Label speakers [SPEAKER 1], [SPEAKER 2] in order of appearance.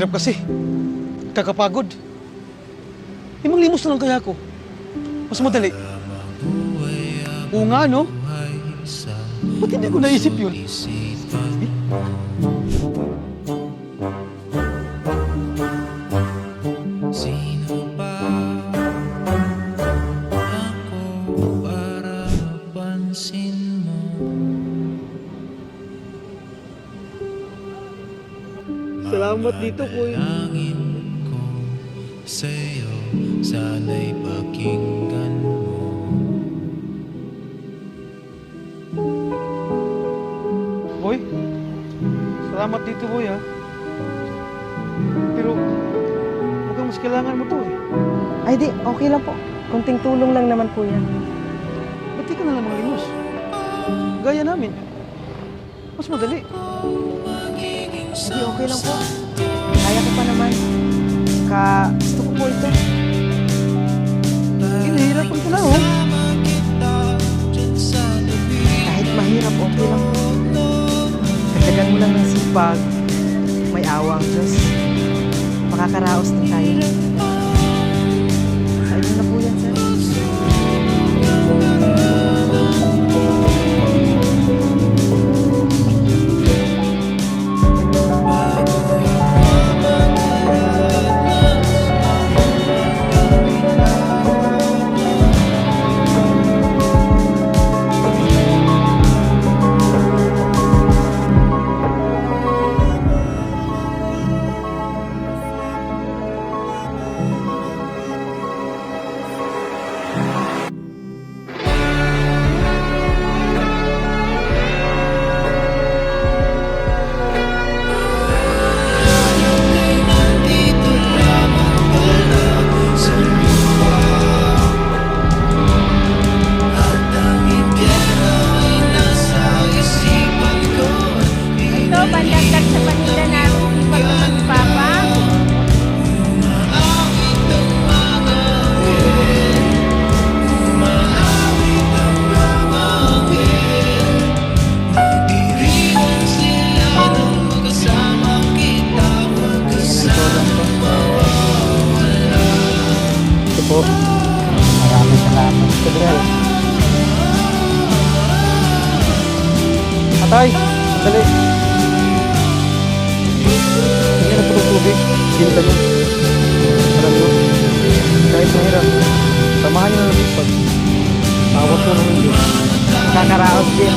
[SPEAKER 1] Hirap kasi. Kakapagod. Limang limos na lang kaya ako. Mas madali. Oo nga, no? Ba't hindi ko naisip yun?
[SPEAKER 2] Sino ba ako para pansin mo?
[SPEAKER 1] Salamat dito, Kuya.
[SPEAKER 2] Manalangin ko sa'yo, sana'y pakinggan mo.
[SPEAKER 1] Boy, salamat dito, Boy, ha? Pero, mukhang mas kailangan mo to, eh.
[SPEAKER 3] Ay di, okay lang po. Kunting tulong lang naman po yan.
[SPEAKER 1] Ba't di ka na lang mga limos? Gaya namin. Mas madali.
[SPEAKER 3] Hindi, okay lang po. Kaya ko pa naman. Gusto ko po ito.
[SPEAKER 1] Hinahirapan ko na, oh.
[SPEAKER 3] Kahit mahirap, okay lang po. Dagdagan mo lang ng sipag. May awa ang Diyos. Makakaraos din tayo. Sa inyo na po yan, sir.
[SPEAKER 4] Ito, pandagdag sa paninda namin. Sipag naman ni Papa.
[SPEAKER 1] Ito po. Maraming salamat. Atay, dali. Hindi na po ng tubig. Ginta nyo. Alam nyo, kahit mahirap, samahan nyo na ng sipag. Awat mo naman yun.
[SPEAKER 3] Makakaraos din.